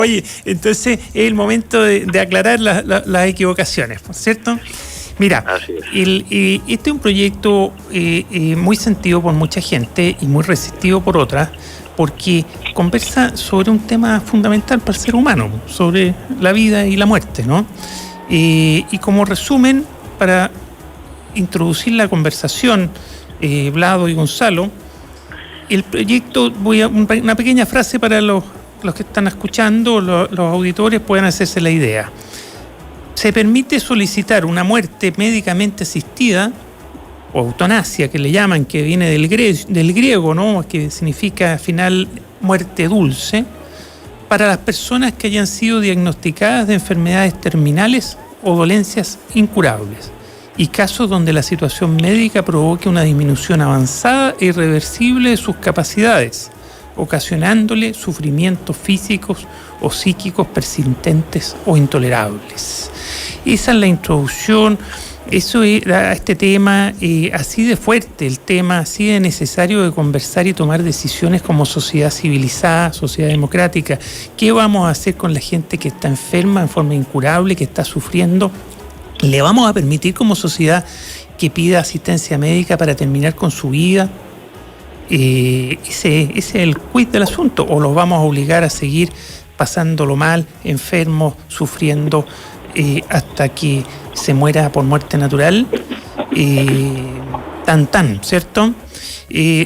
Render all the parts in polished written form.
Oye, entonces es el momento de aclarar las equivocaciones, ¿cierto? Mira, este es un proyecto muy sentido por mucha gente y muy resistido por otras, porque conversa sobre un tema fundamental para el ser humano, sobre la vida y la muerte, ¿no? Y como resumen, para introducir la conversación, Vlado y Gonzalo, el proyecto, una pequeña frase para los que están escuchando, los auditores puedan hacerse la idea. Se permite solicitar una muerte médicamente asistida, o eutanasia, que le llaman, que viene del griego, ¿no? Que significa al final muerte dulce, para las personas que hayan sido diagnosticadas de enfermedades terminales o dolencias incurables, y casos donde la situación médica provoque una disminución avanzada e irreversible de sus capacidades, ocasionándole sufrimientos físicos o psíquicos persistentes o intolerables. Esa es la introducción. Eso era este tema, así de fuerte el tema, así de necesario de conversar y tomar decisiones como sociedad civilizada, sociedad democrática. ¿Qué vamos a hacer con la gente que está enferma en forma incurable, que está sufriendo? ¿Le vamos a permitir como sociedad que pida asistencia médica para terminar con su vida? Ese es el quid del asunto. ¿O los vamos a obligar a seguir pasándolo mal, enfermos, sufriendo, hasta que se muera por muerte natural? ¿Cierto?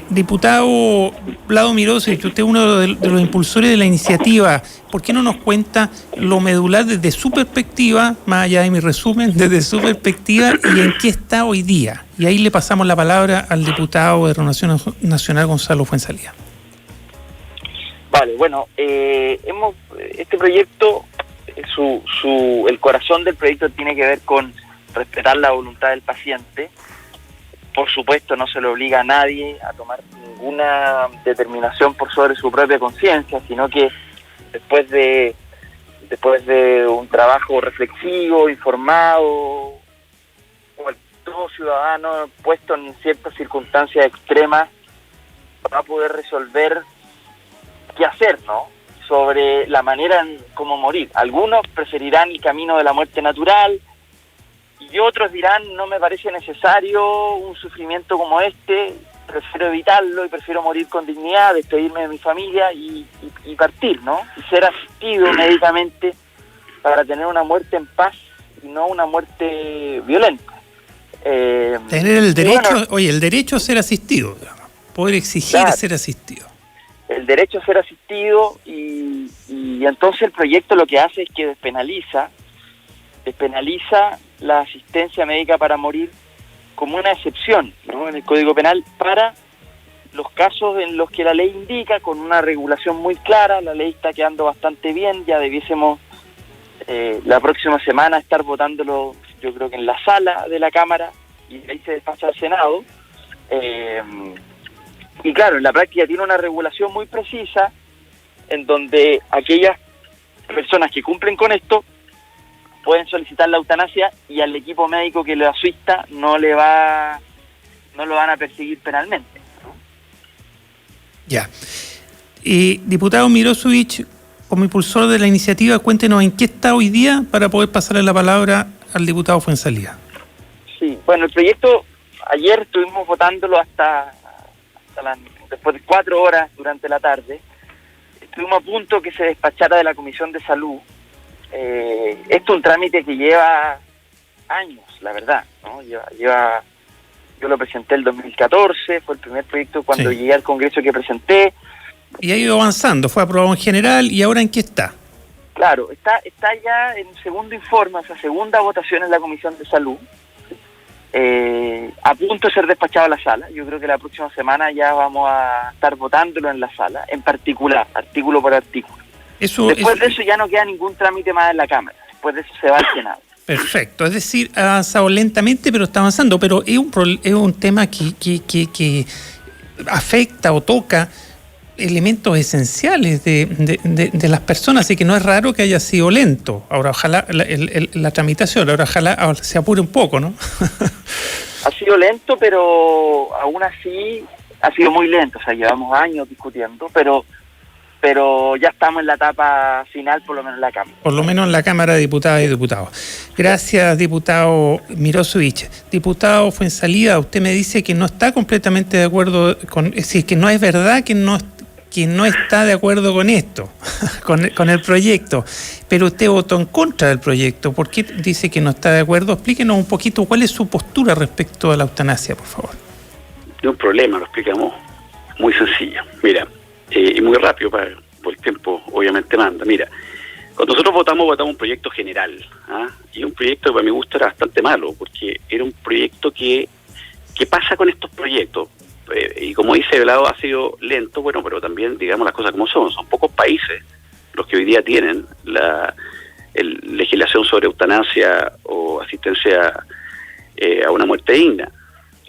Diputado Vlado Mirosevich, usted es uno de los impulsores de la iniciativa. ¿Por qué no nos cuenta lo medular desde su perspectiva, más allá de mi resumen, desde su perspectiva, y en qué está hoy día? Y ahí le pasamos la palabra al diputado de Renovación Nacional, Gonzalo Fuenzalía. Vale, bueno, este proyecto, el corazón del proyecto tiene que ver con respetar la voluntad del paciente. Por supuesto, no se le obliga a nadie a tomar ninguna determinación por sobre su propia conciencia, sino que después de un trabajo reflexivo, informado, todo ciudadano puesto en ciertas circunstancias extremas va a poder resolver qué hacer, ¿no?, sobre la manera en cómo morir. Algunos preferirán el camino de la muerte natural, y otros dirán, no me parece necesario un sufrimiento como este, prefiero evitarlo y prefiero morir con dignidad, despedirme de mi familia y partir, ¿no? Y ser asistido médicamente para tener una muerte en paz y no una muerte violenta. Tener el derecho, el derecho a ser asistido, digamos, poder exigir ser asistido. El derecho a ser asistido y entonces el proyecto lo que hace es que despenaliza la asistencia médica para morir como una excepción, ¿no?, en el Código Penal para los casos en los que la ley indica, con una regulación muy clara. La ley está quedando bastante bien, ya debiésemos la próxima semana estar votándolo, yo creo que en la sala de la Cámara, y ahí se despacha al Senado. Y claro, en la práctica tiene una regulación muy precisa en donde aquellas personas que cumplen con esto pueden solicitar la eutanasia y al equipo médico que lo asista no lo van a perseguir penalmente, ¿no? Ya. Diputado Mirosevich, como impulsor de la iniciativa, cuéntenos en qué está hoy día para poder pasarle la palabra al diputado Fuenzalía. Sí, bueno, el proyecto ayer estuvimos votándolo hasta después de 4 horas durante la tarde. Estuvimos a punto que se despachara de la Comisión de Salud. Esto es un trámite que lleva años, la verdad, ¿no? Yo lo presenté el 2014, fue el primer proyecto cuando llegué al Congreso que presenté. Y ha ido avanzando, fue aprobado en general, ¿y ahora en qué está? Claro, está ya en segundo informe, o sea, segunda votación en la Comisión de Salud, a punto de ser despachado a la sala. Yo creo que la próxima semana ya vamos a estar votándolo en la sala, en particular, artículo por artículo. Después de eso ya no queda ningún trámite más en la Cámara, después de eso se va al Senado. Perfecto, es decir, ha avanzado lentamente, pero está avanzando, pero es un tema que afecta o toca elementos esenciales de las personas, así que no es raro que haya sido lento. Ahora ojalá la tramitación, ojalá se apure un poco, ¿no? Ha sido lento, pero aún así ha sido muy lento, o sea, llevamos años discutiendo, pero pero ya estamos en la etapa final, por lo menos en la Cámara. Por lo menos en la Cámara de Diputadas y Diputados. Gracias, diputado Mirosevich. Diputado Fuenzalida, usted me dice que no está completamente de acuerdo con... Es decir, que no es verdad que no está de acuerdo con esto, con el proyecto, pero usted votó en contra del proyecto. ¿Por qué dice que no está de acuerdo? Explíquenos un poquito cuál es su postura respecto a la eutanasia, por favor. No hay un problema, lo explicamos muy sencillo. Mira, y muy rápido, por el tiempo obviamente manda. Mira, cuando nosotros votamos un proyecto general, y un proyecto que para mi gusto era bastante malo, porque era un proyecto que pasa con estos proyectos. Y como dice Velado, ha sido lento, bueno, pero también digamos las cosas como son pocos países los que hoy día tienen la legislación sobre eutanasia o asistencia a una muerte digna.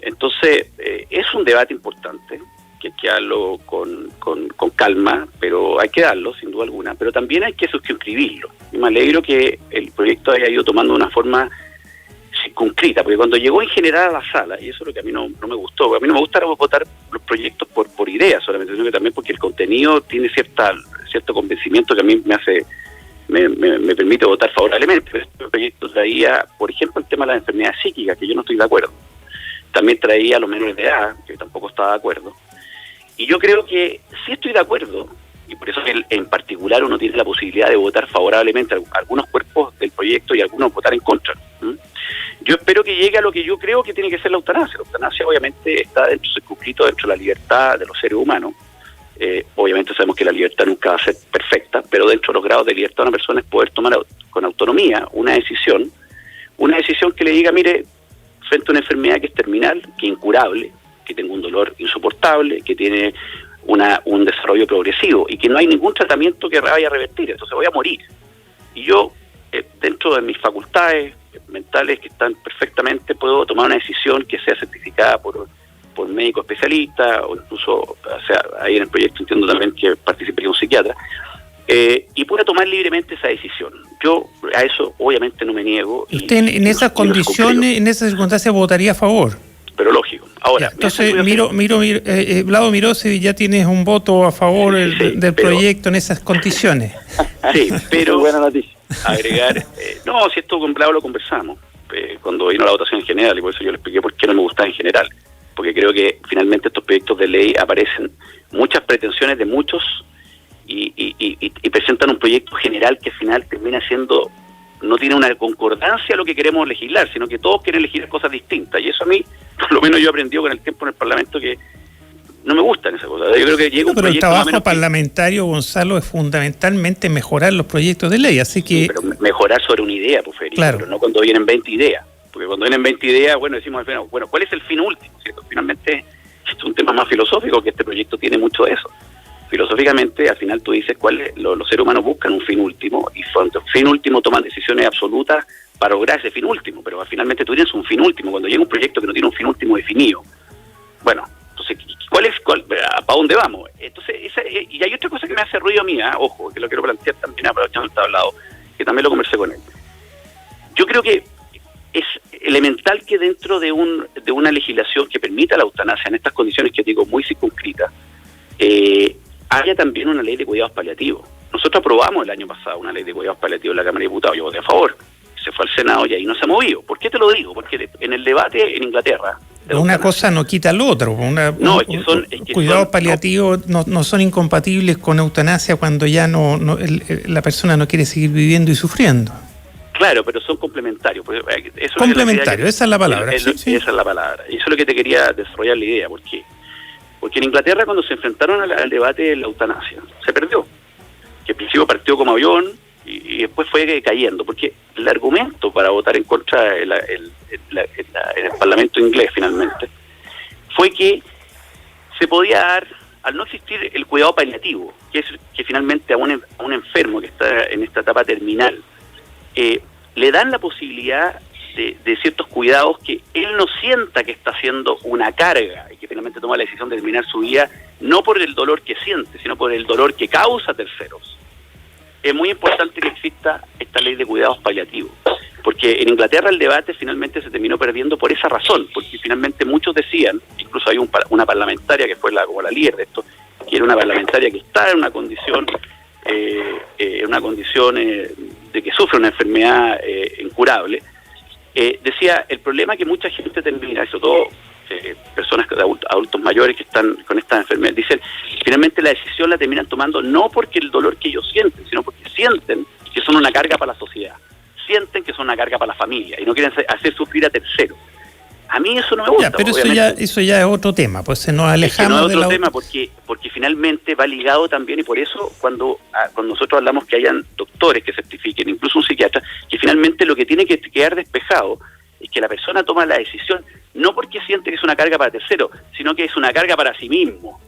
Entonces, es un debate importante, que hay que darlo con calma, pero hay que darlo, sin duda alguna, pero también hay que suscribirlo. Y me alegro que el proyecto haya ido tomando una forma concreta, porque cuando llegó en general a la sala, y eso es lo que a mí no me gustó, a mí no me gusta votar los proyectos por ideas solamente, sino que también porque el contenido tiene cierto convencimiento que a mí me permite votar favorablemente. Pero este proyecto traía, por ejemplo, el tema de las enfermedades psíquicas, que yo no estoy de acuerdo. También traía a los menores de edad, que tampoco estaba de acuerdo. Y yo creo que sí estoy de acuerdo, y por eso que en particular uno tiene la posibilidad de votar favorablemente a algunos cuerpos del proyecto y algunos votar en contra. Yo espero que llegue a lo que yo creo que tiene que ser la eutanasia. La eutanasia obviamente está circunscrito dentro de la libertad de los seres humanos. Obviamente sabemos que la libertad nunca va a ser perfecta, pero dentro de los grados de libertad de una persona es poder tomar con autonomía una decisión que le diga, mire, frente a una enfermedad que es terminal, que es incurable, que tenga un dolor insoportable, que tiene un desarrollo progresivo y que no hay ningún tratamiento que vaya a revertir, entonces voy a morir. Y yo, dentro de mis facultades mentales que están perfectamente, puedo tomar una decisión que sea certificada por médico especialista, o incluso, o sea, ahí en el proyecto entiendo también que participaría un psiquiatra, y pueda tomar libremente esa decisión. Yo a eso obviamente no me niego. ¿Usted en esas condiciones, en esas circunstancias, votaría a favor? Pero lógico. Ahora, entonces, Vlado Mirosevich, ya tienes un voto a favor del proyecto en esas condiciones. Sí, pero buena noticia. Agregar, no, si esto con Vlado lo conversamos cuando vino la votación en general, y por eso yo le expliqué por qué no me gustaba en general, porque creo que finalmente estos proyectos de ley aparecen muchas pretensiones de muchos y presentan un proyecto general que al final termina siendo, no tiene una concordancia a lo que queremos legislar, sino que todos quieren legislar cosas distintas, y eso a mí, por lo menos yo he aprendido con el tiempo en el Parlamento que no me gustan esas cosas. Yo creo que llega un pero proyecto... el trabajo parlamentario, Gonzalo, es fundamentalmente mejorar los proyectos de ley, así que... Sí, pero mejorar sobre una idea, pues, Federico, claro. Pero no cuando vienen 20 ideas, porque cuando vienen 20 ideas, bueno, decimos, bueno, ¿cuál es el fin último? ¿Cierto? Finalmente, es un tema más filosófico, que este proyecto tiene mucho de eso. Filosóficamente, al final tú dices los seres humanos buscan un fin último, y frente a un fin último toman decisiones absolutas para lograr ese fin último, pero finalmente tú tienes un fin último. Cuando llega un proyecto que no tiene un fin último definido, bueno, entonces, ¿para dónde vamos? Entonces, y hay otra cosa que me hace ruido a mí, ojo, que lo quiero plantear también aprovechando el tablado, que también lo conversé con él. Yo creo que es elemental que dentro de una legislación que permita la eutanasia en estas condiciones que digo muy circunscritas, haya también una ley de cuidados paliativos. Nosotros aprobamos el año pasado una ley de cuidados paliativos en la Cámara de Diputados, yo voté a favor, se fue al Senado y ahí no se ha movido. ¿Por qué te lo digo? Porque en el debate en Inglaterra... Una cosa no quita al otro. Cuidados paliativos no son incompatibles con eutanasia cuando ya la persona no quiere seguir viviendo y sufriendo. Claro, pero son complementarios. Complementarios, esa es la palabra. Esa es la palabra. Y eso es lo que te quería desarrollar la idea. ¿Por qué? Porque en Inglaterra, cuando se enfrentaron al debate de la eutanasia, se perdió. Que al principio partió como avión y después fue cayendo. Porque el argumento para votar en contra en el Parlamento inglés, finalmente, fue que se podía dar, al no existir el cuidado paliativo, que finalmente a un enfermo que está en esta etapa terminal, le dan la posibilidad de ciertos cuidados que él no sienta que está haciendo una carga y que finalmente toma la decisión de terminar su vida no por el dolor que siente, sino por el dolor que causa a terceros. Es muy importante que exista esta ley de cuidados paliativos, porque en Inglaterra el debate finalmente se terminó perdiendo por esa razón, porque finalmente muchos decían, incluso hay una parlamentaria que fue como la líder de esto, que era una parlamentaria que está en una condición de que sufre una enfermedad incurable, decía, el problema es que mucha gente termina, sobre todo personas adultos mayores que están con esta enfermedad, dicen, finalmente la decisión la terminan tomando no porque el dolor que ellos sienten, sino porque sienten que son una carga para la sociedad, sienten que son una carga para la familia y no quieren hacer sufrir a terceros. A mí eso no me gusta. Ya, pero eso ya es otro tema, pues nos alejamos de otro tema porque finalmente va ligado también, y por eso cuando nosotros hablamos que hayan doctores que certifiquen, incluso un psiquiatra, que finalmente lo que tiene que quedar despejado es que la persona toma la decisión no porque siente que es una carga para terceros, sino que es una carga para sí mismo.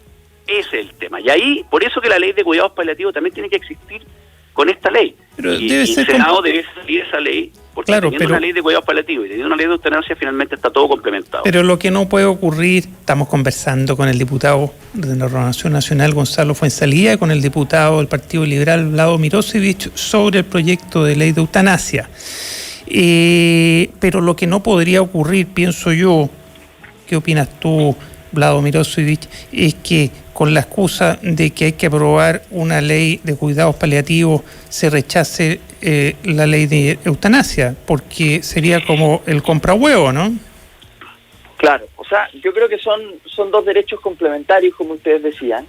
Ese es el tema. Y ahí, por eso que la ley de cuidados paliativos también tiene que existir con esta ley. Pero y el Senado debe salir esa ley, porque teniendo una ley de cuidados paliativos y teniendo una ley de eutanasia, finalmente está todo complementado. Pero lo que no puede ocurrir, estamos conversando con el diputado de la Renovación Nacional, Gonzalo Fuenzalía, y con el diputado del Partido Liberal, Vlado Mirosevic, sobre el proyecto de ley de eutanasia. Pero lo que no podría ocurrir, pienso yo, ¿qué opinas tú, Vlado Mirosevic?, es que con la excusa de que hay que aprobar una ley de cuidados paliativos se rechace la ley de eutanasia, porque sería como el comprahuevo, ¿no? Claro, o sea, yo creo que son dos derechos complementarios, como ustedes decían.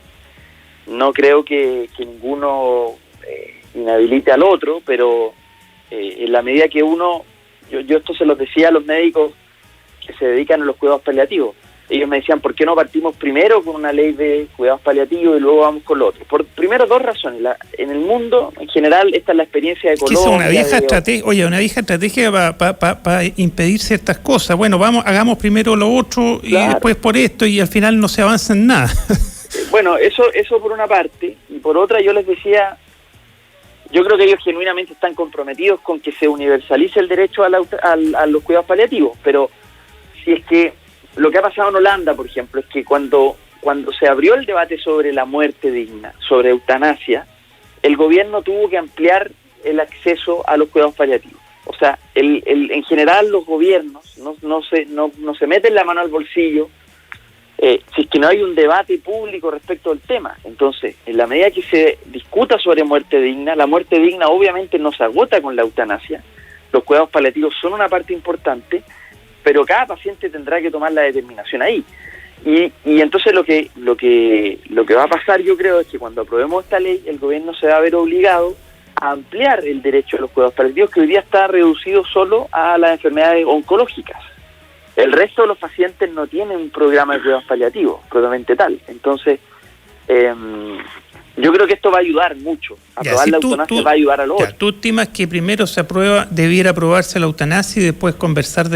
No creo que ninguno inhabilite al otro, pero en la medida que yo esto se los decía a los médicos que se dedican a los cuidados paliativos. Ellos me decían, ¿por qué no partimos primero con una ley de cuidados paliativos y luego vamos con lo otro? Primero, dos razones. En el mundo, en general, esta es la experiencia de Colombia. Es una vieja estrategia para impedir ciertas cosas. Bueno, hagamos primero lo otro, claro, y después por esto, y al final no se avanza en nada. Bueno, eso por una parte. Y por otra, yo les decía, yo creo que ellos genuinamente están comprometidos con que se universalice el derecho a los cuidados paliativos. Pero si es que lo que ha pasado en Holanda, por ejemplo, es que cuando se abrió el debate sobre la muerte digna, sobre eutanasia, el gobierno tuvo que ampliar el acceso a los cuidados paliativos. O sea, en general los gobiernos no se meten la mano al bolsillo si es que no hay un debate público respecto al tema. Entonces, en la medida que se discuta sobre muerte digna, la muerte digna obviamente no se agota con la eutanasia. Los cuidados paliativos son una parte importante, pero cada paciente tendrá que tomar la determinación ahí. Y entonces lo que va a pasar, yo creo, es que cuando aprobemos esta ley, el gobierno se va a ver obligado a ampliar el derecho a los cuidados paliativos, que hoy día está reducido solo a las enfermedades oncológicas. El resto de los pacientes no tienen un programa de cuidados paliativos, propiamente tal. Entonces, yo creo que esto va a ayudar mucho. Aprobar la eutanasia va a ayudar a los otros. ¿Tú estimas que primero debiera aprobarse la eutanasia y después conversar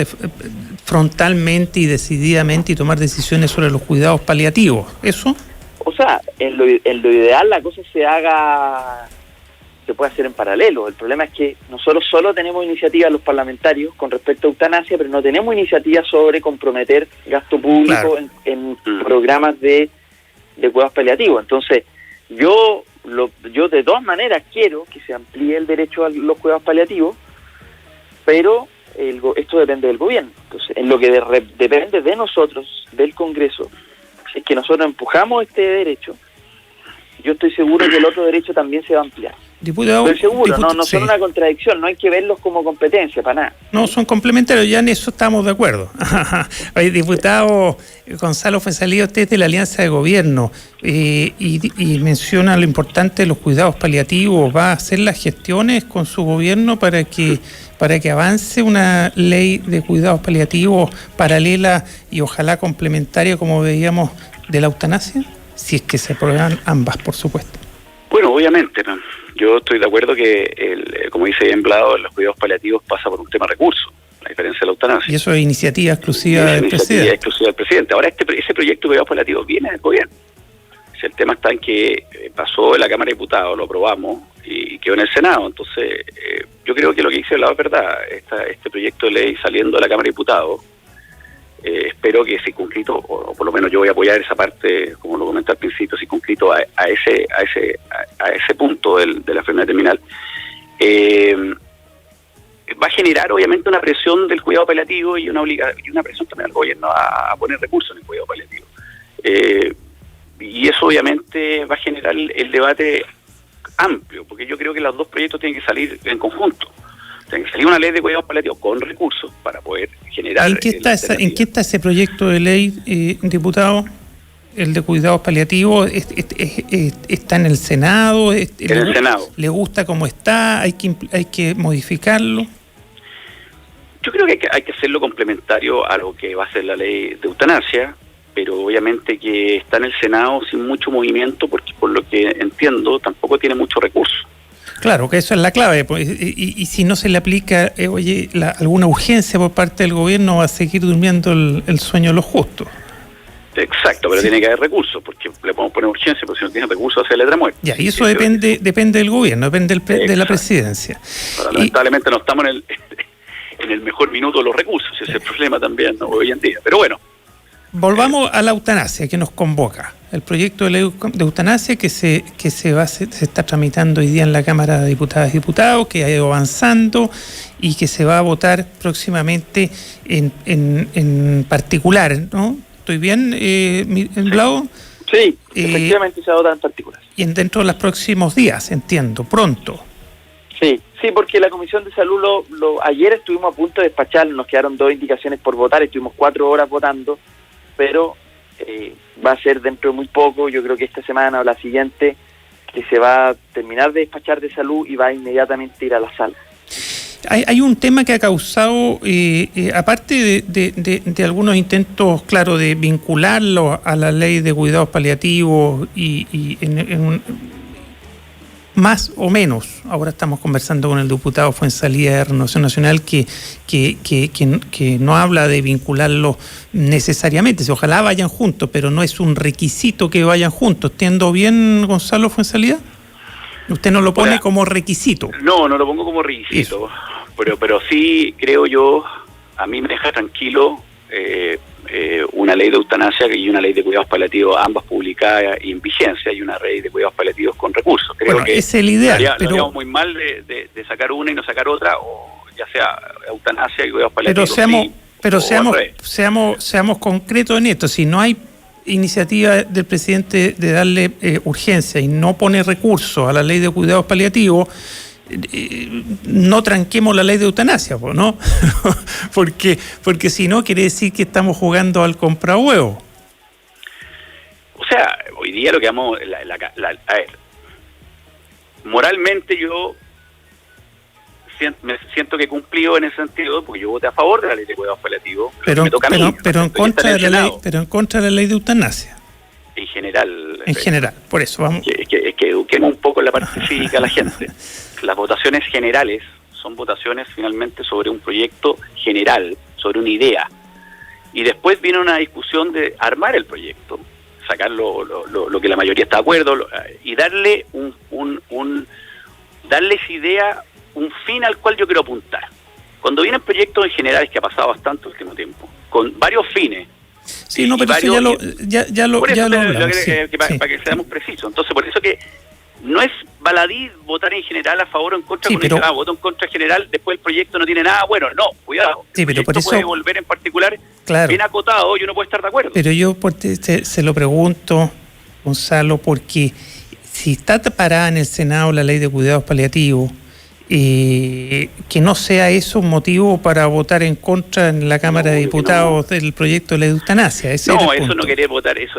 frontalmente y decididamente y tomar decisiones sobre los cuidados paliativos? ¿Eso? O sea, en lo ideal la cosa se puede hacer en paralelo. El problema es que nosotros solo tenemos iniciativas los parlamentarios con respecto a eutanasia, pero no tenemos iniciativas sobre comprometer gasto público, claro, en programas de cuidados paliativos. Entonces, yo de todas maneras quiero que se amplíe el derecho a los cuidados paliativos, pero esto depende del gobierno. Entonces, en lo que depende de nosotros, del Congreso, es que nosotros empujamos este derecho, yo estoy seguro que el otro derecho también se va a ampliar. Diputado, estoy seguro, no son una contradicción, no hay que verlos como competencia, para nada. No, son complementarios, ya en eso estamos de acuerdo. Oye, diputado Gonzalo Fuenzalía, usted es de la Alianza de Gobierno y menciona lo importante de los cuidados paliativos. ¿Va a hacer las gestiones con su gobierno para que avance una ley de cuidados paliativos paralela y ojalá complementaria, como veíamos, de la eutanasia? Si es que se aprueban ambas, por supuesto. Bueno, obviamente, ¿no? Yo estoy de acuerdo que, como dice bien Vlado, los cuidados paliativos pasa por un tema de recursos, a diferencia de la eutanasia. Y eso es iniciativa exclusiva del presidente. Ahora, ese proyecto de cuidados paliativos viene del gobierno. El tema está en que pasó en la Cámara de Diputados, lo aprobamos y quedó en el Senado. Entonces, yo creo que lo que dice Vlado es verdad. Este proyecto de ley saliendo de la Cámara de Diputados, espero que circunscrito, o por lo menos yo voy a apoyar esa parte, como lo comenté al principio, circunscrito a ese punto de la enfermedad terminal, va a generar obviamente una presión del cuidado paliativo y una presión también al gobierno a poner recursos en el cuidado paliativo. y eso obviamente va a generar el debate amplio, porque yo creo que los dos proyectos tienen que salir en conjunto. Tiene que salir una ley de cuidados paliativos con recursos para poder generar... ¿En qué está ese proyecto de ley, diputado? ¿El de cuidados paliativos está en el Senado? En el Senado. ¿Le gusta cómo está? ¿Hay que modificarlo? Yo creo que hay que hacerlo complementario a lo que va a ser la ley de eutanasia, pero obviamente que está en el Senado sin mucho movimiento, porque por lo que entiendo tampoco tiene mucho recurso. Claro, que eso es la clave, pues, y si no se le aplica alguna urgencia por parte del gobierno, va a seguir durmiendo el sueño de los justos. Exacto, pero sí, tiene que haber recursos, porque le podemos poner urgencia, pero si no tiene recursos, hace letra muerta. Ya, y eso depende del gobierno, depende de la presidencia. Pero lamentablemente no estamos en el mejor minuto de los recursos, ese es el problema también, ¿no?, hoy en día. Pero bueno. Volvamos a la eutanasia que nos convoca. El proyecto de ley de eutanasia que se está tramitando hoy día en la Cámara de Diputadas y Diputados, que ha ido avanzando y que se va a votar próximamente en particular, ¿no? ¿Estoy bien, Blau? Sí, efectivamente se va a votar en particular. Y dentro de los próximos días, entiendo, pronto. Sí, porque la Comisión de Salud ayer estuvimos a punto de despacharlo, nos quedaron 2 indicaciones por votar, estuvimos 4 horas votando, pero va a ser dentro de muy poco, yo creo que esta semana o la siguiente, que se va a terminar de despachar de salud y va a inmediatamente ir a la sala. Hay un tema que ha causado, aparte de algunos intentos, claro, de vincularlo a la ley de cuidados paliativos y más o menos, ahora estamos conversando con el diputado Fuenzalía de Renovación Nacional que no habla de vincularlo necesariamente, ojalá vayan juntos, pero no es un requisito que vayan juntos. ¿Entiendo bien, Gonzalo Fuenzalía? ¿Usted no lo pone como requisito? No lo pongo como requisito, pero sí creo yo, a mí me deja tranquilo una ley de eutanasia y una ley de cuidados paliativos, ambas publicadas y en vigencia, y una ley de cuidados paliativos con recursos. Creo que es el ideal. Lo haríamos muy mal de sacar una y no sacar otra, o ya sea eutanasia y cuidados paliativos. Pero seamos concretos en esto. Si no hay iniciativa del presidente de darle urgencia y no pone recursos a la ley de cuidados paliativos, no tranquemos la ley de eutanasia, ¿no? porque si no, quiere decir que estamos jugando al comprahuevo. O sea, hoy día lo que vamos... a ver, moralmente yo me siento que he cumplido en ese sentido, porque yo voté a favor de la ley de cuidados paliativos, pero en contra de la ley de eutanasia. En general. En general, por eso vamos. Que eduquemos un poco en la parte cívica a la gente. Las votaciones generales son votaciones finalmente sobre un proyecto general, sobre una idea. Y después viene una discusión de armar el proyecto, sacar lo que la mayoría está de acuerdo, y darle darle esa idea un fin al cual yo quiero apuntar. Cuando vienen proyectos en generales, que ha pasado bastante el último tiempo, con varios fines. Sí, no, pero eso ya lo hablamos. Para que seamos precisos. Entonces, por eso que no es baladí votar en general a favor o en contra, voto en contra en general, después el proyecto no tiene nada bueno. No, cuidado. Sí, pero por eso puede volver en particular, claro, bien acotado, yo no puedo estar de acuerdo. Pero yo se lo pregunto, Gonzalo, porque si está parada en el Senado la ley de cuidados paliativos, que no sea eso un motivo para votar en contra en la Cámara de Diputados del proyecto de la eutanasia. Eso no querer votar, eso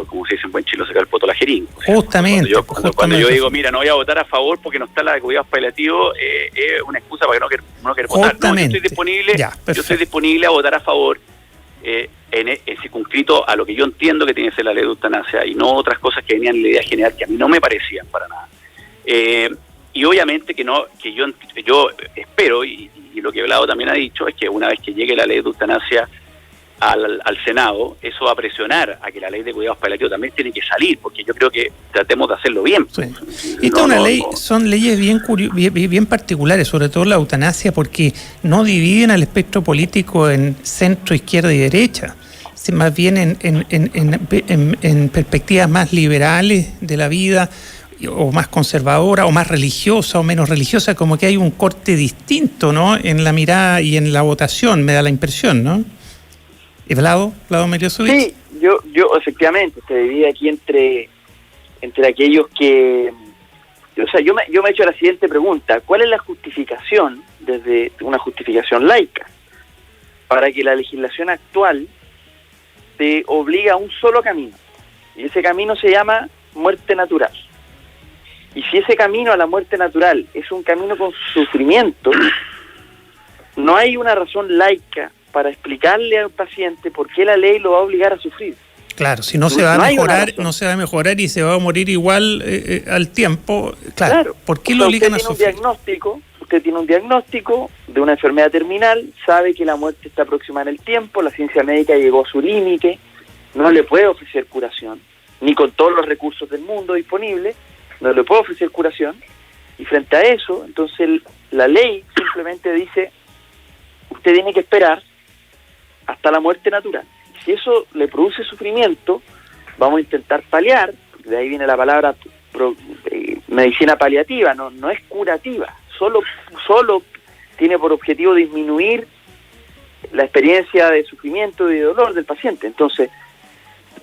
como se dice en buen chilo, sacar el poto a la jeringa. Justamente. Cuando yo digo, mira, no voy a votar a favor porque no está la de cuidados paliativos, es una excusa para que no quiera votar. No, yo estoy disponible a votar a favor en circunscrito a lo que yo entiendo que tiene que ser la ley de eutanasia y no otras cosas que venían en la idea general que a mí no me parecían para nada. Y obviamente que yo espero, y lo que Vlado también ha dicho, es que una vez que llegue la ley de eutanasia al Senado, eso va a presionar a que la ley de cuidados paliativos también tiene que salir, porque yo creo que tratemos de hacerlo bien. Sí. Son leyes bien particulares, sobre todo la eutanasia, porque no dividen al espectro político en centro, izquierda y derecha, más bien en perspectivas más liberales de la vida, o más conservadora, o más religiosa, o menos religiosa, como que hay un corte distinto, ¿no?, en la mirada y en la votación, me da la impresión, ¿no? ¿Vlado Meriosovich? Sí, yo efectivamente se divide aquí entre aquellos que, o sea, yo me he hecho la siguiente pregunta: ¿cuál es la justificación, desde una justificación laica, para que la legislación actual te obliga a un solo camino? Y ese camino se llama muerte natural. Y si ese camino a la muerte natural es un camino con sufrimiento, no hay una razón laica para explicarle al paciente por qué la ley lo va a obligar a sufrir. Claro, si no se va a mejorar, no se va a mejorar y se va a morir igual al tiempo. Claro. ¿Por qué lo obligan a sufrir? Usted tiene un diagnóstico de una enfermedad terminal, sabe que la muerte está próxima en el tiempo, la ciencia médica llegó a su límite, no le puede ofrecer curación, ni con todos los recursos del mundo disponibles, no le puede ofrecer curación, y frente a eso, entonces la ley simplemente dice: usted tiene que esperar hasta la muerte natural. Si eso le produce sufrimiento, vamos a intentar paliar, de ahí viene la palabra medicina paliativa, no es curativa, solo tiene por objetivo disminuir la experiencia de sufrimiento y de dolor del paciente. Entonces,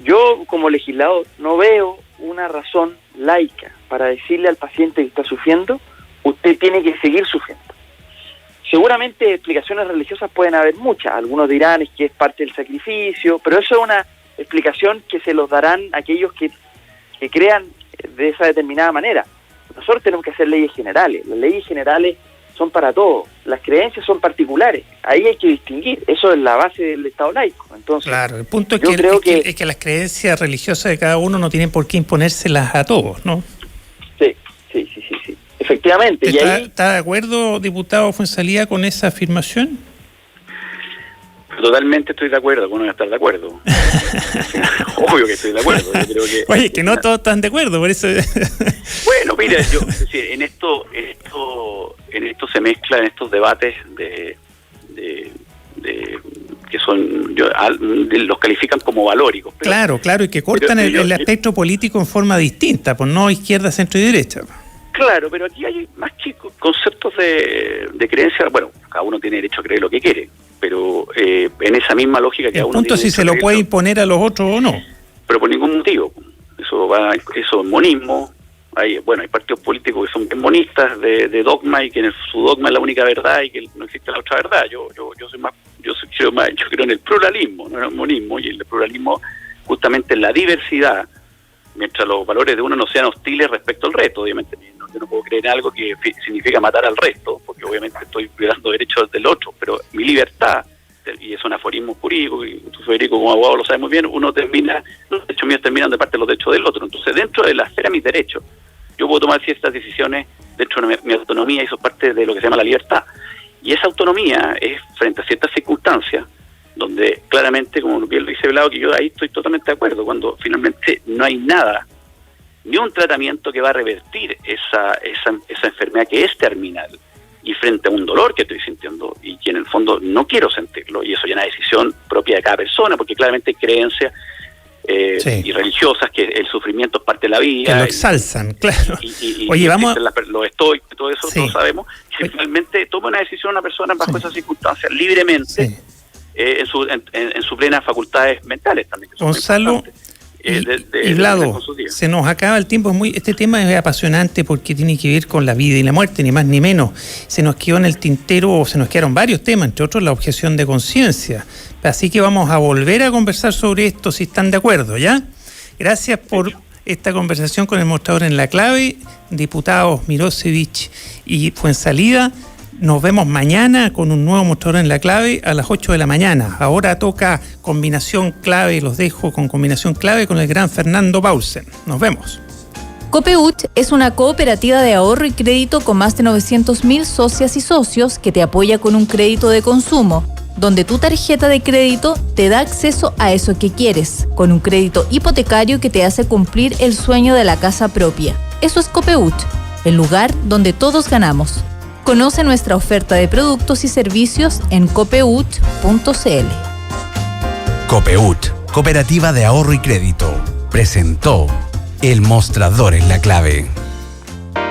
yo como legislador no veo una razón laica para decirle al paciente que está sufriendo: usted tiene que seguir sufriendo. Seguramente explicaciones religiosas pueden haber muchas, algunos dirán es que es parte del sacrificio, pero eso es una explicación que se los darán aquellos que crean de esa determinada manera. Nosotros tenemos que hacer leyes generales, las leyes generales son para todos, las creencias son particulares, ahí hay que distinguir, eso es la base del Estado laico. Entonces, claro, el punto es que las creencias religiosas de cada uno no tienen por qué imponérselas a todos, ¿no? Sí. Efectivamente. ¿Está de acuerdo, diputado Fuenzalía, con esa afirmación? Totalmente estoy de acuerdo, bueno, voy a estar de acuerdo. Obvio que estoy de acuerdo. Yo creo que, oye, que no todos están de acuerdo, por eso. Bueno, mira, es decir, en esto se mezclan estos debates de que son, los califican como valóricos. Pero, claro, y que cortan el espectro político en forma distinta, pues no izquierda, centro y derecha. Claro, pero aquí hay más chicos conceptos de creencia. Bueno, cada uno tiene derecho a creer lo que quiere, pero en esa misma lógica que el punto es si se lo puede imponer a los otros o no. Pero por ningún motivo. Eso es monismo. Hay partidos políticos que son bien monistas de dogma y que su dogma es la única verdad y que no existe la otra verdad. Yo creo en el pluralismo, no en el monismo, y el pluralismo justamente en la diversidad, mientras los valores de uno no sean hostiles respecto al resto. Obviamente yo no puedo creer en algo que significa matar al resto, porque obviamente estoy violando derechos del otro, pero mi libertad, y es un aforismo jurídico, y tú, Federico, como abogado lo sabes muy bien, los derechos míos terminan de parte de los derechos del otro. Entonces, dentro de la esfera de mis derechos, yo puedo tomar ciertas decisiones dentro de mi autonomía, y eso es parte de lo que se llama la libertad. Y esa autonomía es frente a ciertas circunstancias, donde claramente, como bien lo dice Velado, que yo ahí estoy totalmente de acuerdo, cuando finalmente no hay nada, ni un tratamiento que va a revertir esa enfermedad que es terminal, y frente a un dolor que estoy sintiendo y que en el fondo no quiero sentirlo, y eso ya es una decisión propia de cada persona, porque claramente hay creencias y religiosas que el sufrimiento es parte de la vida, que lo exalzan, claro. Oye, vamos los estoicos y todo eso, todos sabemos, que finalmente toma una decisión una persona bajo esas circunstancias libremente, en sus plenas facultades mentales también, que son Gonzalo y Vlado, se nos acaba el tiempo. Este tema es apasionante porque tiene que ver con la vida y la muerte, ni más ni menos. Se nos quedó en el tintero, se nos quedaron varios temas, entre otros la objeción de conciencia. Así que vamos a volver a conversar sobre esto, si están de acuerdo, ¿ya? Gracias por esta conversación con el mostrador en la clave, diputados Mirosevich y Fuenzalía. Nos vemos mañana con un nuevo mostrador en la clave a las 8 de la mañana. Ahora toca combinación clave, los dejo con combinación clave con el gran Fernando Paulsen. Nos vemos. Copeut es una cooperativa de ahorro y crédito con más de 900.000 socias y socios que te apoya con un crédito de consumo, donde tu tarjeta de crédito te da acceso a eso que quieres, con un crédito hipotecario que te hace cumplir el sueño de la casa propia. Eso es Copeut, el lugar donde todos ganamos. Conoce nuestra oferta de productos y servicios en copeut.cl. Copeut, Cooperativa de Ahorro y Crédito, presentó El Mostrador en la Clave.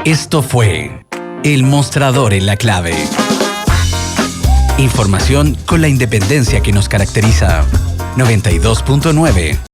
Esto fue El Mostrador en la Clave. Información con la independencia que nos caracteriza. 92.9